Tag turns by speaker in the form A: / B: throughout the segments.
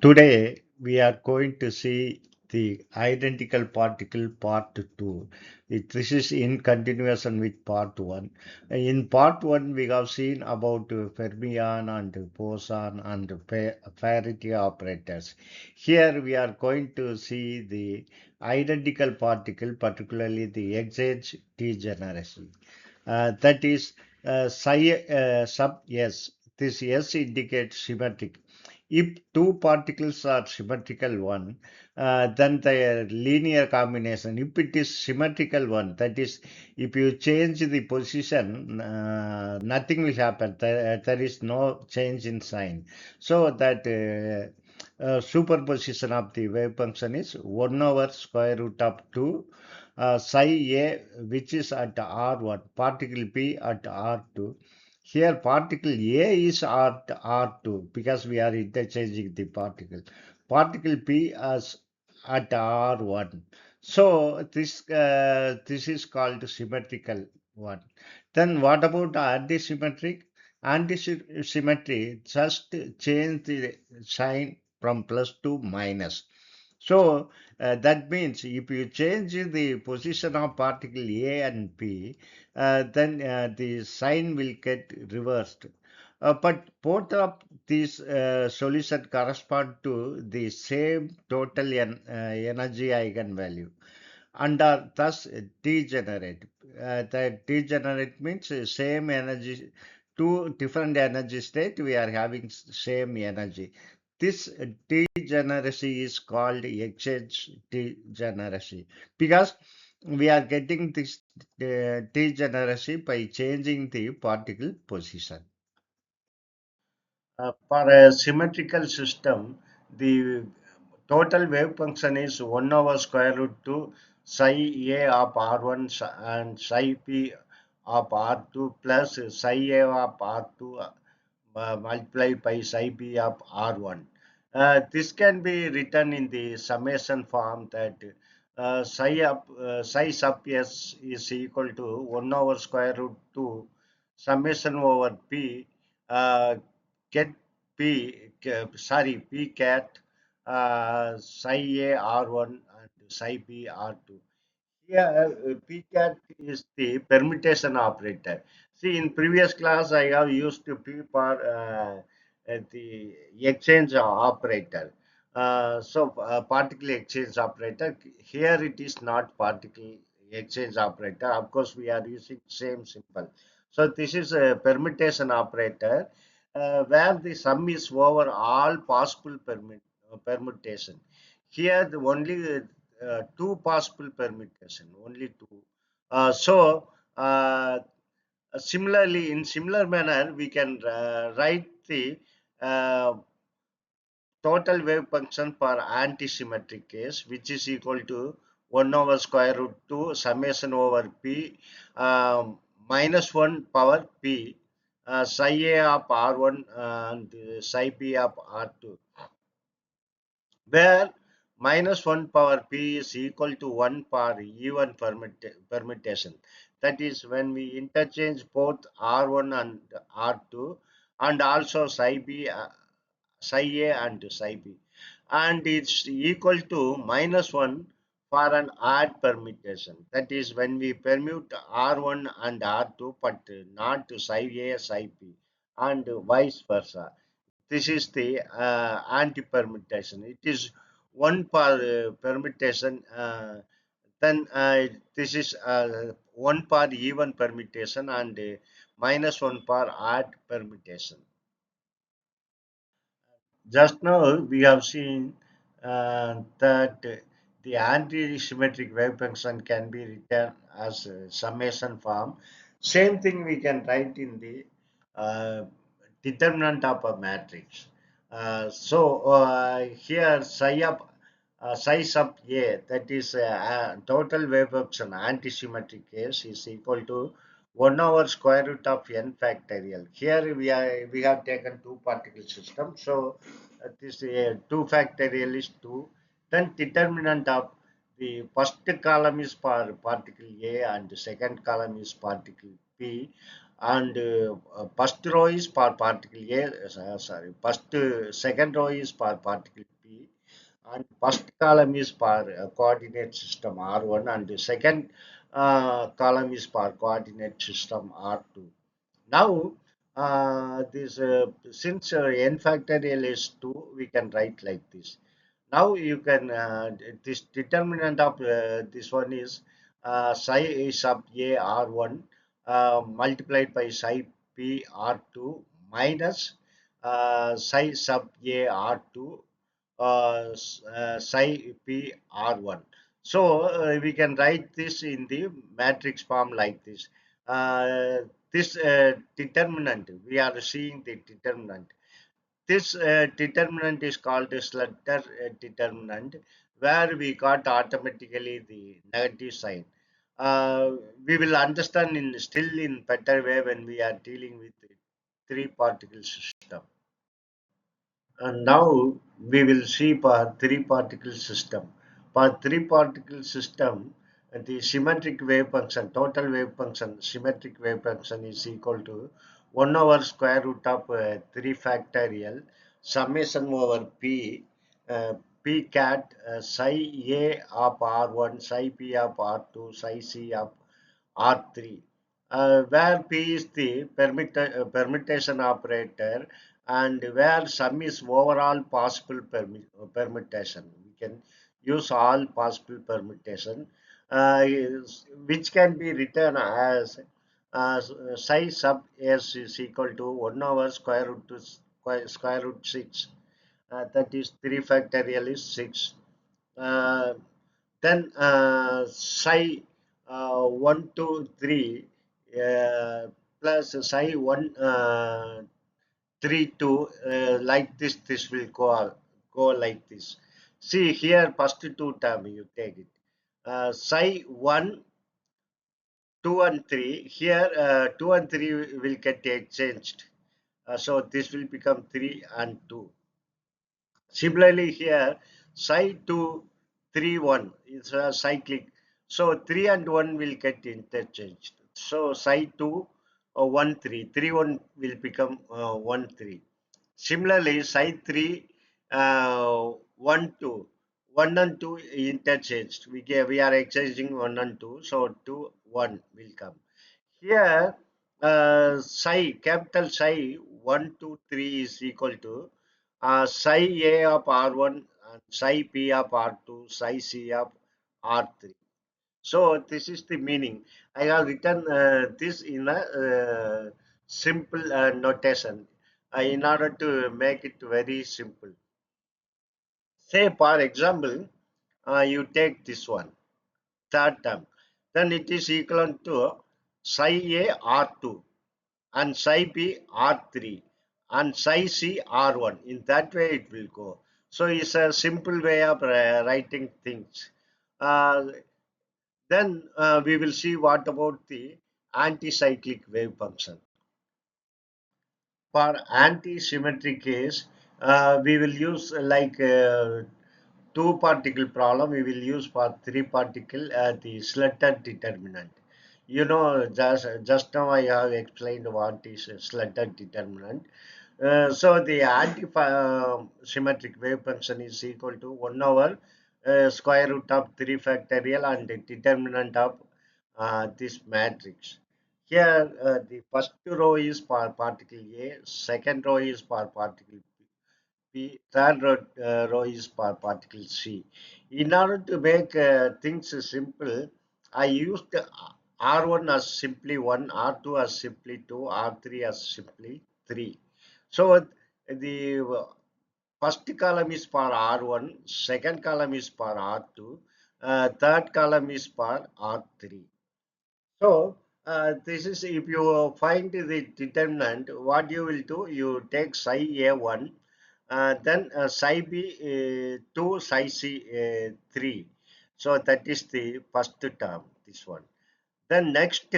A: Today, we are going to see the identical particle part 2. This is in continuation with part 1. In part 1, we have seen about fermion and boson and Faraday operators. Here, we are going to see the identical particle, particularly the exchange degeneracy. That is psi sub S. This S indicates symmetric. If two particles are symmetrical one, then their linear combination, if it is symmetrical one, that is, if you change the position, nothing will happen. There is no change in sign. So that superposition of the wave function is 1 over square root of 2 psi A, which is at R1, particle P at R2. Here particle A is at R2 because we are interchanging the particle. Particle P as at R1. So this is called symmetrical one. Then what about anti-symmetric? Anti-symmetry just change the sign from plus to minus. So that means if you change the position of particle A and P, then the sign will get reversed. But both of these solutions correspond to the same total energy eigenvalue and are thus degenerate. That degenerate means same energy, two different energy state, we are having same energy. This degeneracy is called exchange degeneracy because we are getting this degeneracy by changing the particle position. For a symmetrical system, the total wave function is 1 over square root 2 psi A of R1 and psi P of R2 plus psi A of R2 multiplied by psi P of R1. This can be written in the summation form that psi sub S is equal to 1 over square root 2 summation over P get P cat psi A R1 and psi B R2. Here, P cat is the permutation operator. See, in previous class, I have used P for the exchange operator. Particle exchange operator. Here, it is not particle exchange operator. Of course, we are using same symbol. So, this is a permutation operator where the sum is over all possible permutation. Here, the only two possible permutation, only two. So, similarly, in similar manner, we can write the uh, total wave function for anti-symmetric case, which is equal to 1 over square root 2 summation over p minus 1 power p psi a of r1 and psi p of r2, where minus 1 power p is equal to 1 per even permutation. That is when we interchange both R1 and R2 and also psi B, psi A and psi B. And it's equal to minus 1 for an odd permutation. That is when we permute R1 and R2 but not to psi A, psi B and vice versa. This is the anti-permutation. It is one per permutation. Then this is one per even permutation and minus one per odd permutation. Just now we have seen that the anti-symmetric wave function can be written as a summation form. Same thing we can write in the uh, determinant of a matrix. Here psi sub A, that is total wave function anti-symmetric case, is equal to 1 over square root of n factorial. Here we have taken two particle system. So this 2 factorial is 2. Then determinant of the first column is for particle A and the second column is particle P. and first row is for particle A, second row is for particle P, and first column is for coordinate system R1, and the second column is for coordinate system R2. Now, this since n factorial is 2, we can write like this. Now you can this determinant of this one is psi sub a r1 multiplied by psi p r2 minus psi sub a r2 psi p r1. So we can write this in the matrix form like this. This determinant, we are seeing the determinant. This determinant is called the Slater determinant, where we got automatically the negative sign. We will understand in still in better way when we are dealing with the three particle system. And now we will see for three particle system. For three particle system, the symmetric wave function, total wave function, symmetric wave function is equal to 1 over square root of 3 factorial summation over p, p cat psi a of r1, psi p of r2, psi c of R3, where P is the permutation operator and where sum is overall possible permutation. We can use all possible permutation, which can be written as psi sub s is equal to 1 over square root 6. That is 3 factorial is 6. Uh, then psi 1 2 3 plus psi 1 3 2 like this will go like this. See here first two term you take it. Psi 1 2 and 3 here 2 and 3 will get exchanged. So this will become 3 and 2. Similarly here, psi 2, 3, 1 is a cyclic. So 3 and 1 will get interchanged. So psi 2, 1, 3. 3, 1 will become 1, 3. Similarly, psi 3, 1, 2. 1 and 2 interchanged. We are exchanging 1 and 2. So 2, 1 will come. Here, psi, capital psi 1, 2, 3 is equal to psi A of R1 and psi P of R2, psi C of R3. So this is the meaning. I have written this in a simple notation in order to make it very simple. Say, for example, you take this one, third term, then it is equivalent to psi A R2 and psi B R3 and psi C R1. In that way it will go. So it's a simple way of writing things. Uh, then we will see what about the anti-cyclic wave function. For anti-symmetry case, we will use like two particle problem. We will use for three particle the Slater determinant. You know, just now I have explained what is a Slater determinant. So the anti-symmetric wave function is equal to 1 over square root of 3 factorial and the determinant of this matrix. Here, the first row is for particle A, second row is for particle P, third row is for particle C. In order to make things simple, I used R1 as simply 1, R2 as simply 2, R3 as simply 3. So the first column is for R1, second column is for R2, third column is for R3. So this is if you find the determinant, what you will do, you take psi A1, then psi B 2, psi C 3. So that is the first term, this one. Then next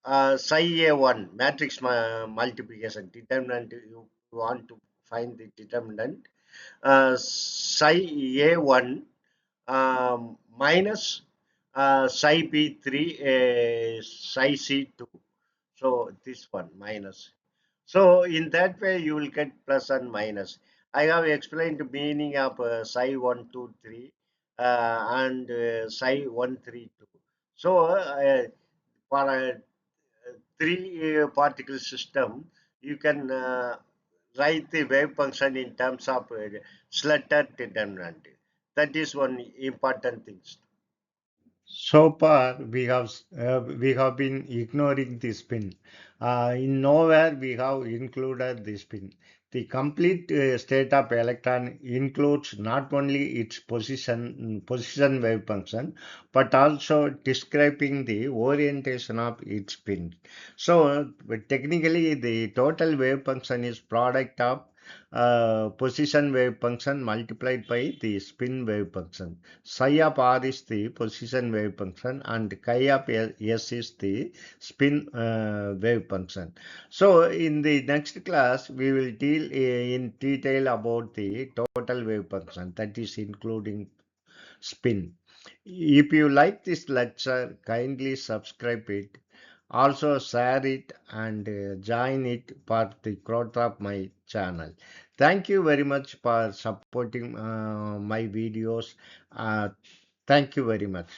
A: psi A1 matrix multiplication determinant, you want to find the determinant. Psi A1 minus psi B3 psi C2. So this one minus. So in that way you will get plus and minus. I have explained the meaning of psi 123 and psi 132. So for a three particle system, you can write the wave function in terms of Slater determinant. That is one important thing. So far, we have been ignoring the spin. In nowhere we have included the spin. The complete state of electron includes not only its position wave function, but also describing the orientation of its spin. So technically, the total wave function is product of position wave function multiplied by the spin wave function. Psi of r is the position wave function and chi of s is the spin wave function. So in the next class, we will deal in detail about the total wave function, that is including spin. If you like this lecture, kindly subscribe it. Also share it and join it for the growth of my channel. Thank you very much for supporting my videos. Uh, Thank you very much.